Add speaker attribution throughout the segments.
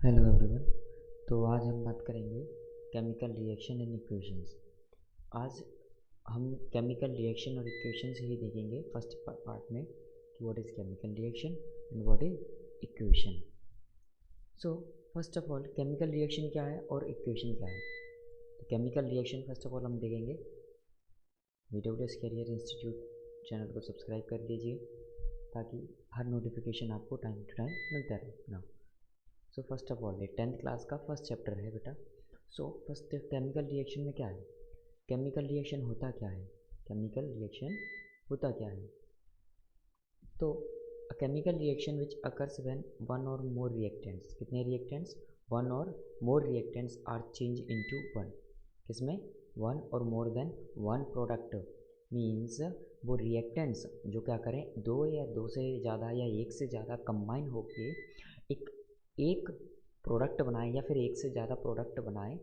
Speaker 1: Hello everyone. तो आज हम बात करेंगे केमिकल रिएक्शन एंड इक्वेशंस। आज हम केमिकल रिएक्शन और इक्वेशंस ही देखेंगे फर्स्ट पार्ट में कि what is chemical reaction and what is equation. So first of all chemical reaction क्या है और इक्वेशन क्या है। तो chemical reaction first of all हम देखेंगे। VWS कैरियर इंस्टीट्यूट चैनल को सब्सक्राइब कर लीजिए ताकि हर नोटिफिकेशन आपको टाइम टू टाइम मिलता रहे ना। सो फर्स्ट ऑफ ऑल ये 10th क्लास का फर्स्ट चैप्टर है बेटा। सो फर्स्ट केमिकल रिएक्शन में क्या है, केमिकल रिएक्शन होता क्या है, केमिकल रिएक्शन होता क्या है। तो a chemical reaction which occurs when one or more reactants, कितने reactants, one or more reactants are change into one, किसमें, one or more then one product. Means वो रिएक्टेंट्स जो क्या करें, दो या दो से ज़्यादा या एक से ज़्यादा कंबाइन होके एक प्रोडक्ट बनाए या फिर एक से ज़्यादा प्रोडक्ट बनाए।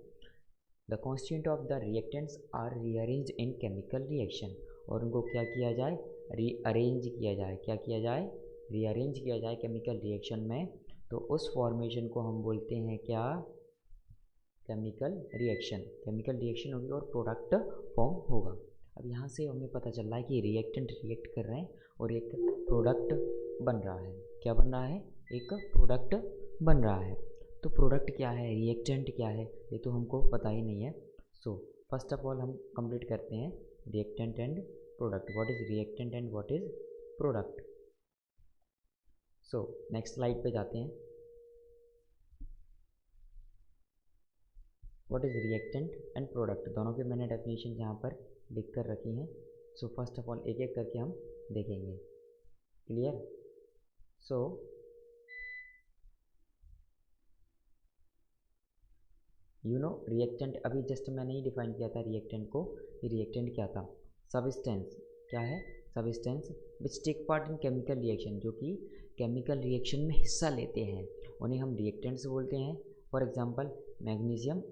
Speaker 1: The constituent of the reactants are rearrange in chemical reaction, और उनको क्या किया जाए, रीअरेंज किया जाए, क्या किया जाए, रीअरेंज किया जाए केमिकल रिएक्शन में। तो उस फॉर्मेशन को हम बोलते हैं क्या, केमिकल रिएक्शन। केमिकल रिएक्शन होगी और प्रोडक्ट फॉर्म होगा। अब यहाँ से हमें पता चल रहा है कि रिएक्टेंट रिएक्ट कर रहे हैं और एक प्रोडक्ट बन रहा है। क्या बन रहा है, एक प्रोडक्ट बन रहा है। तो प्रोडक्ट क्या है, रिएक्टेंट क्या है, ये तो हमको पता ही नहीं है। सो फर्स्ट ऑफ ऑल हम कंप्लीट करते हैं reactant and product. What is reactant and what is product. So next slide पे जाते हैं। What is reactant and product, दोनों के मैंने डेफिनेशन यहाँ पर लिख कर रखी हैं। सो फर्स्ट ऑफ ऑल एक एक करके हम देखेंगे। Clear. So you know reactant, अभी जस्ट मैंने ही डिफाइन किया था रिएक्टेंट को। ये रिएक्टेंट क्या था, सब्सटेंस, क्या है, substance which take part in chemical reaction, जो कि केमिकल रिएक्शन में हिस्सा लेते हैं, उन्हें हम रिएक्टेंट्स बोलते हैं। For example magnesium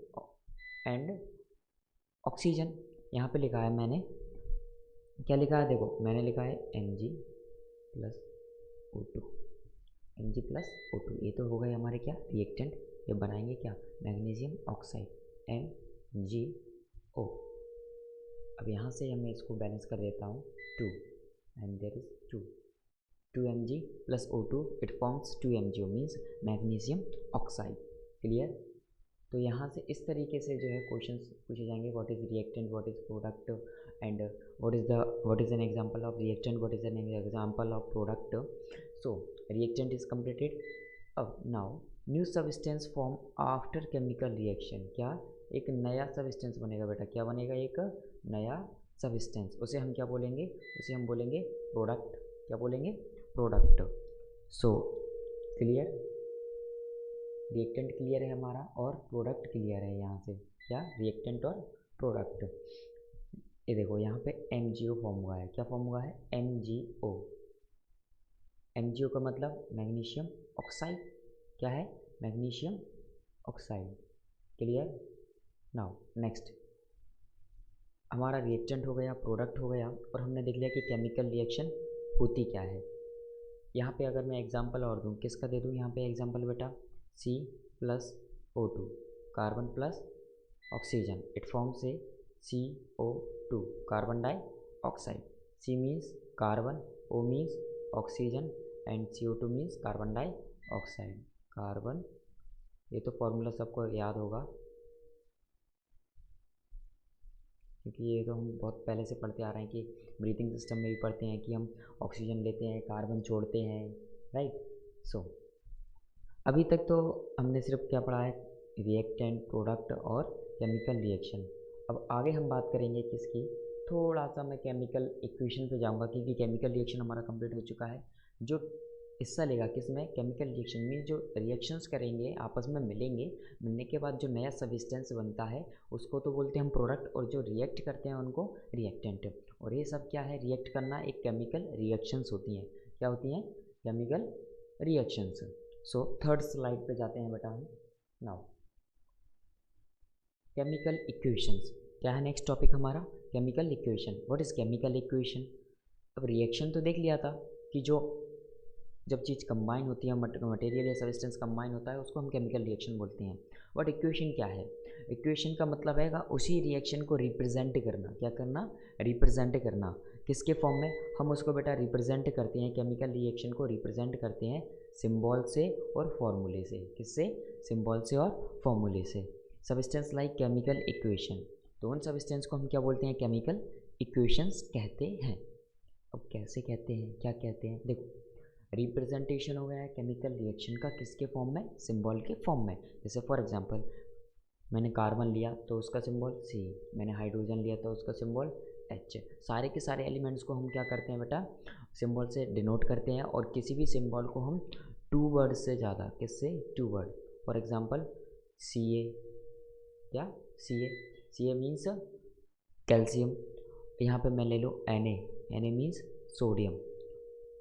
Speaker 1: and oxygen. यहाँ पे लिखा है मैंने, क्या लिखा है, देखो मैंने लिखा है Mg plus O2, Mg plus O2, ये तो हो गए हमारे क्या, रिएक्टेंट। ये बनाएंगे क्या, मैग्नीशियम ऑक्साइड MgO। अब यहाँ से मैं इसको बैलेंस कर देता हूँ 2 and there is 2 Mg plus O2 it forms 2 MgO means magnesium oxide. Clear. तो यहाँ से इस तरीके से जो है क्वेश्चंस पूछे जाएंगे, what is reactant, what is product and what is an example of reactant, what is an example of product. So reactant is completed. अब now new substance form after chemical reaction, क्या, एक नया substance बनेगा बेटा, क्या बनेगा, एक नया सब्सटेंस, उसे हम क्या बोलेंगे, उसे हम बोलेंगे प्रोडक्ट। क्या बोलेंगे, product. So clear, reactant clear है हमारा और प्रोडक्ट क्लियर है। यहाँ से क्या, रिएक्टेंट और प्रोडक्ट। ये देखो यहाँ पे MgO फॉर्म हुआ है, क्या फॉर्म हुआ है, MgO। MgO का मतलब मैग्नीशियम ऑक्साइड, क्या है, magnesium oxide. Clear. Now next, हमारा रिएक्टेंट हो गया, प्रोडक्ट हो गया, और हमने देख लिया कि केमिकल रिएक्शन होती क्या है। यहाँ पे अगर मैं एग्जांपल और दूँ, किसका दे दूँ यहाँ पे एग्जांपल बेटा, C plus O2, carbon plus oxygen, it forms a CO2, carbon dioxide. C means carbon, O means oxygen and CO2 means carbon dioxide. Carbon, ये तो फॉर्मूला सबको याद होगा क्योंकि ये तो हम बहुत पहले से पढ़ते आ रहे हैं कि ब्रीथिंग सिस्टम में भी पढ़ते हैं कि हम ऑक्सीजन लेते हैं, कार्बन छोड़ते हैं, राइट। सो अभी तक तो हमने सिर्फ क्या पढ़ा है, रिएक्टेंट, प्रोडक्ट और केमिकल रिएक्शन। अब आगे हम बात करेंगे किसकी, थोड़ा सा मैं केमिकल इक्वेशन पे जाऊंगा क्योंकि केमिकल रिएक्शन हमारा कंप्लीट हो चुका है। जो हिस्सा लेगा किसमें, केमिकल रिएक्शन में, जो रिएक्शंस करेंगे आपस में मिलेंगे, मिलने के बाद जो नया सब्सटेंस बनता है उसको तो बोलते हैं हम प्रोडक्ट, और जो रिएक्ट करते हैं उनको रिएक्टेंट। और ये सब क्या है, रिएक्ट करना एक केमिकल रिएक्शंस होती हैं। क्या होती हैं, chemical reactions. So third slide पे जाते हैं बेटा हम। नाउ केमिकल इक्वेशंस, क्या है नेक्स्ट टॉपिक हमारा, chemical equation. What is chemical equation. अब रिएक्शन तो देख लिया था कि जो जब चीज़ कंबाइन होती है, मटेरियल या सब्सटेंस कंबाइन होता है, उसको हम केमिकल रिएक्शन बोलते हैं। बट इक्वेशन क्या है? इक्वेशन का मतलब है उसी रिएक्शन को रिप्रेजेंट करना। क्या करना? रिप्रेजेंट करना। किसके फॉर्म में? हम उसको बेटा रिप्रेजेंट करते हैं, केमिकल रिएक्शन को रिप्रेजेंट करते हैं सिंबल से और फॉर्मूले से। किससे? सिंबल से और फॉर्मूले से। सब्सटेंस लाइक केमिकल इक्वेशन, तो उन सब्सटेंस को हम क्या बोलते हैं? केमिकल इक्वेशंस कहते हैं। अब कैसे कहते हैं, क्या कहते हैं? देखो, रिप्रेजेंटेशन हो गया है केमिकल रिएक्शन का, किसके फॉर्म में? सिंबल के फॉर्म में। जैसे फॉर एग्जांपल, मैंने कार्बन लिया तो उसका सिंबल C, मैंने हाइड्रोजन लिया तो उसका सिंबल H। सारे के सारे एलिमेंट्स को हम क्या करते हैं बेटा? सिंबल से डिनोट करते हैं। और किसी भी सिंबल को हम 2 वर्ड से ज़्यादा, किससे? 2 वर्ड। फॉर एग्जांपल Ca, क्या? Ca means calcium. यहाँ पे मैं ले लो Na मीन्स सोडियम।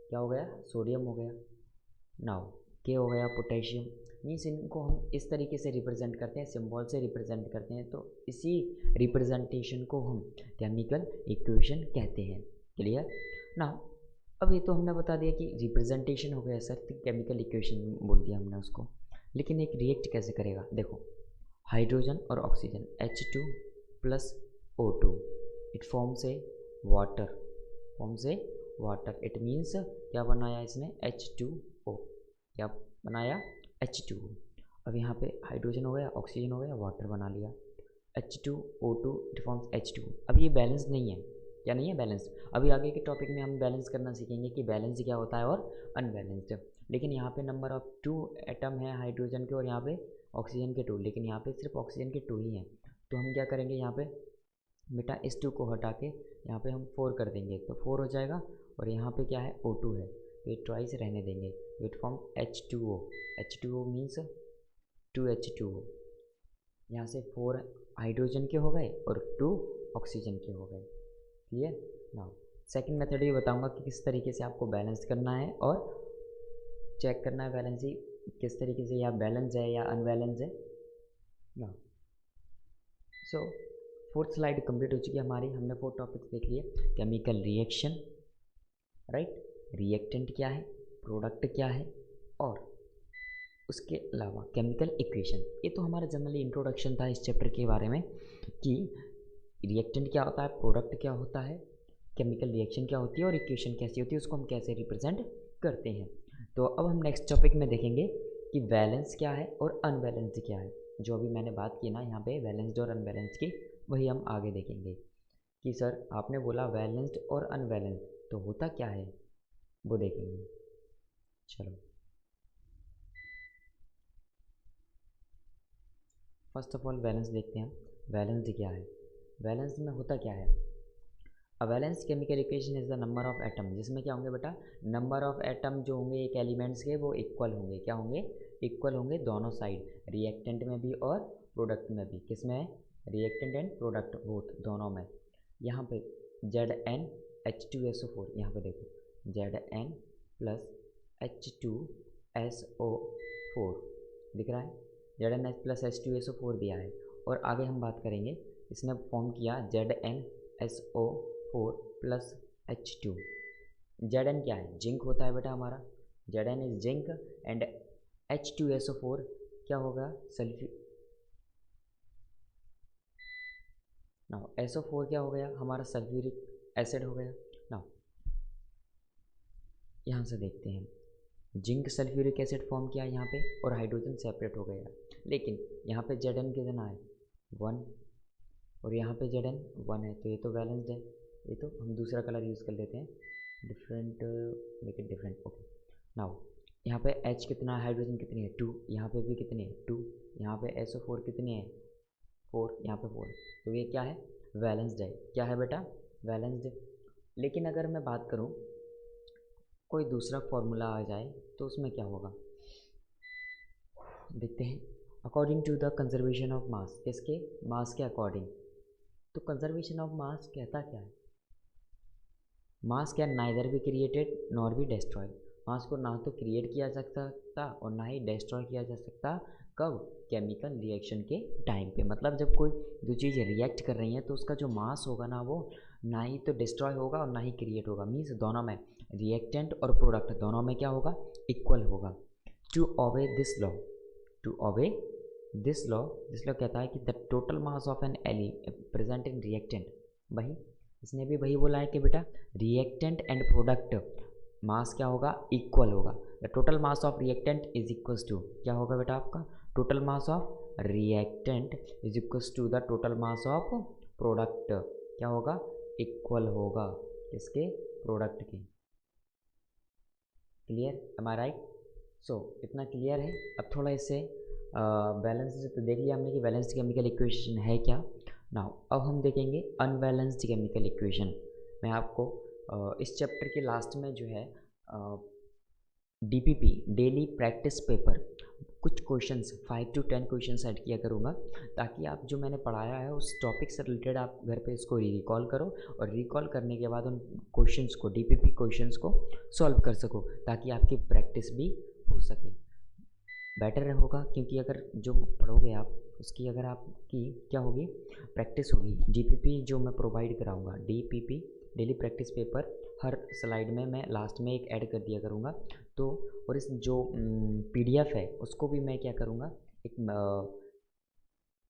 Speaker 1: क्या हो गया? सोडियम हो गया। नाउ K हो गया पोटेशियम। मीन्स इनको हम इस तरीके से रिप्रेजेंट करते हैं, सिंबल से रिप्रेजेंट करते हैं। तो इसी रिप्रेजेंटेशन को हम केमिकल इक्वेशन कहते हैं। क्लियर? नाउ अब ये तो हमने बता दिया कि रिप्रेजेंटेशन हो गया सर, तो केमिकल इक्वेशन बोल दिया हमने उसको। लेकिन एक रिएक्ट कैसे करेगा? देखो, हाइड्रोजन और oxygen H2 plus O2, it forms a water. It means क्या बनाया इसने? H2O। क्या बनाया? H2O। अब यहाँ पे हाइड्रोजन हो गया, ऑक्सीजन हो गया, वाटर बना लिया। H2O2 it forms H2O। अब ये बैलेंस नहीं है। क्या नहीं है? बैलेंस। अभी आगे के टॉपिक में हम बैलेंस करना सीखेंगे कि बैलेंस क्या होता है और अनबैलेंस्ड। लेकिन यहाँ पे नंबर ऑफ 2 एटम है हाइड्रोजन के और यहाँ पे ऑक्सीजन के 2, लेकिन यहाँ पे सिर्फ ऑक्सीजन के 2 ही हैं। तो हम क्या करेंगे? यहाँ पे बेटा इस 2 को हटा के यहाँ पे हम 4 कर देंगे, तो 4 हो जाएगा। और यहाँ पे क्या है? O2 है, तो ये ट्वाइस रहने देंगे, तो it form H2O। H2O means 2H2O। यहाँ से 4 हाइड्रोजन के हो गए और 2 ऑक्सीजन के हो गए। क्लियर? नाउ सेकंड मेथड ये बताऊंगा कि किस तरीके से आपको बैलेंस करना है और चेक करना है बैलेंस ही किस तरीके से, या बैलेंस है या अनबैलेंस है। Now so 4th slide complete हो चुकी है हमारी। हमने 4 टॉपिक्स देख लिए। केमिकल रिएक्शन, राइट, रिएक्टेंट क्या है, प्रोडक्ट क्या है, और उसके अलावा केमिकल इक्वेशन। ये तो हमारा जनरली इंट्रोडक्शन था इस चैप्टर के बारे में कि रिएक्टेंट क्या होता है, प्रोडक्ट क्या होता है, केमिकल रिएक्शन क्या होती है और इक्वेशन कैसी होती है, उसको हम कैसे रिप्रेजेंट करते हैं। तो अब हम नेक्स्ट टॉपिक में देखेंगे कि बैलेंस क्या है और अनबैलेंस्ड क्या है। जो अभी मैंने बात की ना यहाँ पे बैलेंस्ड और अनबैलेंस्ड की, वही हम आगे देखेंगे कि सर आपने बोला बैलेंस्ड और अनबैलेंस्ड, तो होता क्या है वो देखेंगे। चलो फर्स्ट ऑफ ऑल बैलेंस देखते हैं। बैलेंस्ड क्या है? बैलेंस में होता क्या है? A balance chemical equation is the number of atom, जिसमें क्या होंगे बेटा? नंबर ऑफ एटम जो होंगे एक एलिमेंट्स के वो इक्वल होंगे। क्या होंगे? इक्वल होंगे दोनों साइड, रिएक्टेंट में भी और प्रोडक्ट में भी। किस में? रिएक्टेंट एंड प्रोडक्ट बोथ, दोनों में। यहाँ पे ZnH2SO4, यहाँ पे देखो Zn प्लस H2SO4 दिख रहा है। Zn प्लस H2SO4 दिया है। और आगे हम बात करेंगे, इसने फॉर्म किया ZnSO4 प्लस H2। Zn क्या है? जिंक होता है बेटा हमारा। Zn is zinc and H2SO4 क्या होगा? सल्फ्यूरिक। नाउ SO4 क्या हो गया? हमारा सल्फ्यूरिक एसिड हो गया। नाउ यहाँ से देखते हैं, जिंक सल्फ्यूरिक एसिड फॉर्म किया यहाँ पे और हाइड्रोजन सेपरेट हो गया। लेकिन यहाँ पे Zn कितना है? 1, और यहाँ पे Zn 1 है, तो ये तो बैलेंस्ड है। ये तो हम दूसरा कलर यूज़ कर लेते हैं, different, make it different. Okay, now यहाँ पे H कितना है? हाइड्रोजन कितनी है? 2। यहाँ पे भी कितनी है? 2। यहाँ पे SO4 कितनी है? 4। यहाँ पे 4। तो ये क्या है? बैलेंस्ड है। क्या है बेटा? बैलेंस्ड। लेकिन अगर मैं बात करूँ कोई दूसरा फॉर्मूला आ जाए तो उसमें क्या होगा देखते हैं। According to the conservation of mass, किसके? मास के अकॉर्डिंग। तो कंजर्वेशन ऑफ मास कहता क्या है? Mass can neither be created nor be destroy. Mass को ना तो क्रिएट किया जा सकता और ना ही डिस्ट्रॉय किया जा सकता। कब? केमिकल रिएक्शन के टाइम पे। मतलब जब कोई दो चीज़ रिएक्ट कर रही हैं तो उसका जो मास होगा ना वो ना ही तो डिस्ट्रॉय होगा और ना ही क्रिएट होगा। मीन्स दोनों में रिएक्टेंट और प्रोडक्ट दोनों में क्या होगा, इक्वल होगा। To obey this law, to obey this law कहता है कि the total mass of an एली प्रेजेंट इन रिएक्टेंट, वही इसने भी वही बोला है कि बेटा रिएक्टेंट एंड प्रोडक्ट मास क्या होगा, इक्वल होगा। The total mass of reactant is equals to, क्या होगा बेटा आपका, total mass of reactant is equals to the total mass of product, क्या होगा, इक्वल होगा किसके, प्रोडक्ट के। Clear, am I right? So इतना क्लियर है। अब थोड़ा इससे बैलेंस तो देख लिया हमने कि बैलेंस्ड केमिकल इक्वेशन है क्या। नाउ अब हम देखेंगे अनबैलेंस्ड केमिकल इक्वेशन। मैं आपको इस चैप्टर के लास्ट में जो है DPP डेली प्रैक्टिस पेपर कुछ क्वेश्चंस 5 to 10 क्वेश्चंस ऐड किया करूँगा, ताकि आप जो मैंने पढ़ाया है उस टॉपिक से रिलेटेड आप घर पे इसको रिकॉल करो, और रिकॉल करने के बाद उन क्वेश्चंस को, DPP क्वेश्चंस को सॉल्व कर सको, ताकि आपकी प्रैक्टिस भी हो सके। बेटर होगा, क्योंकि अगर जो पढ़ोगे आप उसकी अगर आपकी क्या होगी, प्रैक्टिस होगी। DPP जो मैं प्रोवाइड कराऊँगा, DPP डेली प्रैक्टिस पेपर हर स्लाइड में मैं लास्ट में एक ऐड कर दिया करूँगा। तो और इस जो PDF है उसको भी मैं क्या करूँगा, एक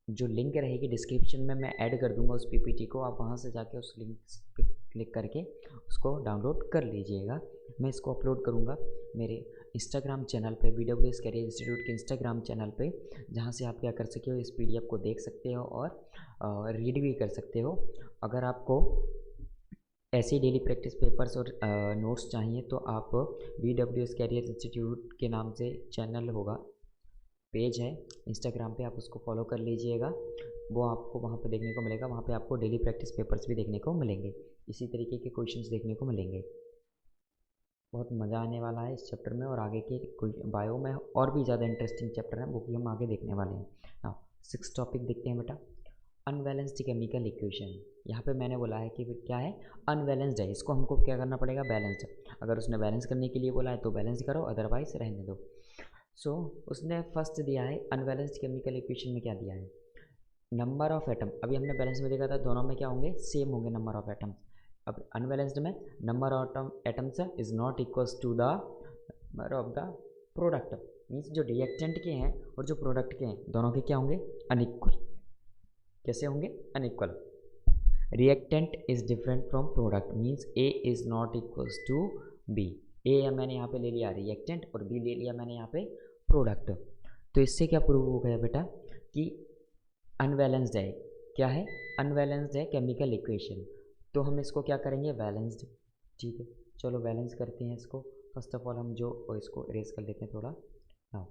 Speaker 1: जो लिंक रहेगी डिस्क्रिप्शन में मैं ऐड कर दूँगा उस PPT को, आप वहाँ से जाके उस लिंक पे क्लिक करके उसको डाउनलोड कर लीजिएगा। मैं इसको अपलोड करूँगा मेरे इंस्टाग्राम चैनल पे, BWS करियर इंस्टीट्यूट के इंस्टाग्राम चैनल पे, जहाँ से आप क्या कर सकते हो, इस PDF को देख सकते हो और रीड भी कर सकते हो। अगर आपको ऐसे डेली प्रैक्टिस पेपर्स और नोट्स चाहिए तो आप BWS करियर इंस्टीट्यूट के नाम से चैनल होगा, पेज है इंस्टाग्राम पे, आप उसको फॉलो कर लीजिएगा। वो आपको वहाँ पे देखने को मिलेगा, वहाँ पे आपको डेली प्रैक्टिस पेपर्स भी देखने को मिलेंगे, इसी तरीके के क्वेश्चंस देखने को मिलेंगे। बहुत मज़ा आने वाला है इस चैप्टर में, और आगे के बायो में और भी ज़्यादा इंटरेस्टिंग चैप्टर हैं, वो भी हम आगे देखने वाले हैं। नाउ 6th टॉपिक देखते हैं बेटा, अनबैलेंस्ड केमिकल इक्वेशन। यहाँ पे मैंने बोला है कि क्या है, अनबैलेंस्ड है, इसको हमको क्या करना पड़ेगा, बैलेंस्ड। अगर उसने बैलेंस करने के लिए बोला है तो बैलेंस करो, अदरवाइज रहने दो। सो उसने फर्स्ट दिया है अनबैलेंस्ड केमिकल इक्वेशन में, क्या दिया है, नंबर ऑफ एटम। अभी हमने बैलेंस में देखा था दोनों में क्या होंगे, सेम होंगे नंबर ऑफ एटम्स। अब अनबैलेंस्ड में number of atoms is not equals to the number of the product, means जो रिएक्टेंट के हैं और जो प्रोडक्ट के हैं दोनों के क्या होंगे, अनइक्वल। कैसे होंगे, unequal. Reactant is different from product, means A is not equals to B। A मैंने यहाँ पे ले लिया रिएक्टेंट और B ले लिया मैंने यहाँ पे प्रोडक्ट। तो इससे क्या प्रूव हो गया बेटा कि अनबैलेंस्ड है। क्या है, अनबैलेंस्ड है केमिकल इक्वेशन। तो हम इसको क्या करेंगे, बैलेंस्ड। ठीक है, चलो बैलेंस करते हैं इसको। फर्स्ट ऑफ ऑल हम जो इसको इरेज कर लेते हैं थोड़ा। हाँ,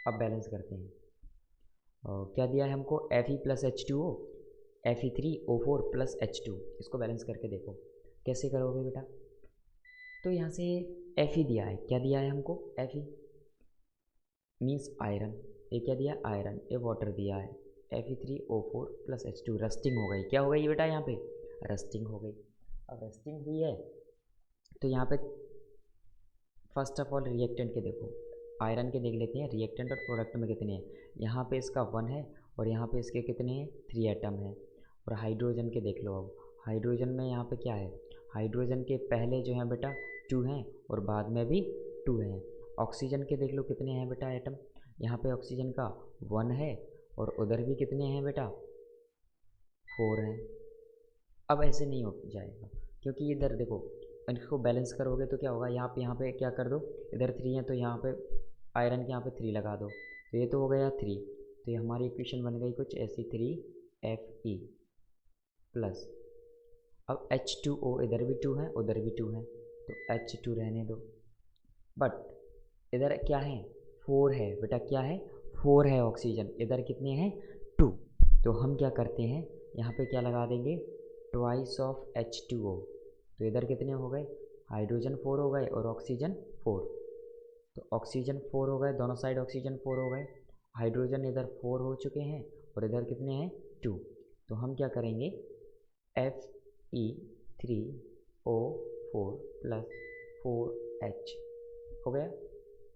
Speaker 1: अब बैलेंस करते हैं। क्या दिया है हमको, Fe + H2O, Fe3O4 + H2। इसको बैलेंस करके देखो कैसे करोगे बेटा। तो यहाँ से Fe दिया है, क्या दिया है हमको, Fe मीन्स आयरन, ये क्या दिया, आयरन, ये वाटर दिया है, Fe3O4 + H2, रस्टिंग हो गई। क्या हो गई बेटा, यहाँ पे रस्टिंग हो गई। अब रस्टिंग हुई है तो यहाँ पे फर्स्ट ऑफ ऑल रिएक्टेंट के देखो, आयरन के देख लेते हैं, रिएक्टेंट और प्रोडक्ट में कितने हैं। यहाँ पे इसका 1 है और यहाँ पे इसके कितने हैं, 3 एटम हैं। और हाइड्रोजन के देख लो, अब हाइड्रोजन में यहाँ पे क्या है, हाइड्रोजन के पहले जो है बेटा 2 हैं और बाद में भी 2 हैं। ऑक्सीजन के देख लो कितने हैं बेटा एटम, यहाँ पे ऑक्सीजन का 1 है और उधर भी कितने हैं बेटा, 4 हैं। अब ऐसे नहीं हो जाएगा, क्योंकि इधर देखो इनको बैलेंस करोगे तो क्या होगा, यहाँ पे क्या कर दो, इधर 3 है तो यहाँ पे आयरन के यहाँ पे 3 लगा दो, तो ये तो हो गया 3। तो ये हमारी इक्वेशन बन गई कुछ ऐसी, 3Fe प्लस, अब H2O इधर भी 2 है उधर भी 2 है तो H2 रहने दो। बट इधर क्या है, 4 है बेटा, क्या है, 4 है ऑक्सीजन, इधर कितने हैं, 2। तो हम क्या करते हैं, यहाँ पे क्या लगा देंगे, ट्वाइस ऑफ H2O। तो इधर कितने हो गए, हाइड्रोजन 4 हो गए और ऑक्सीजन 4। तो ऑक्सीजन 4 हो गए, दोनों साइड ऑक्सीजन 4 हो गए, हाइड्रोजन इधर 4 हो चुके हैं और इधर कितने हैं, 2। तो हम क्या करेंगे, Fe3O4 + 4H हो गया,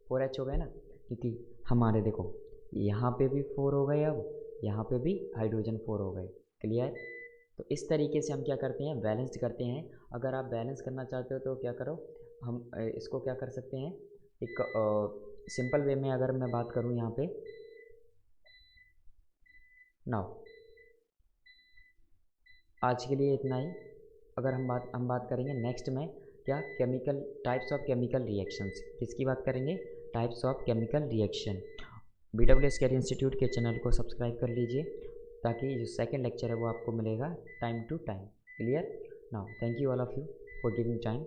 Speaker 1: 4H हो गया ना, क्योंकि हमारे देखो यहाँ पे भी 4 हो गए, अब यहाँ पे भी हाइड्रोजन 4 हो गए। क्लियर। तो इस तरीके से हम क्या करते हैं, बैलेंस करते हैं। अगर आप बैलेंस करना चाहते हो तो क्या करो, हम इसको क्या कर सकते हैं, एक सिंपल वे में अगर मैं बात करूँ यहाँ पे, नाउ आज के लिए इतना ही। अगर हम बात करेंगे नेक्स्ट में क्या, chemical types of chemical reactions, किसकी बात करेंगे, types of chemical reaction. BWS career institute के चैनल को सब्सक्राइब कर लीजिए ताकि जो सेकंड लेक्चर है वो आपको मिलेगा time to time. Clear? Now thank you all of you for giving time.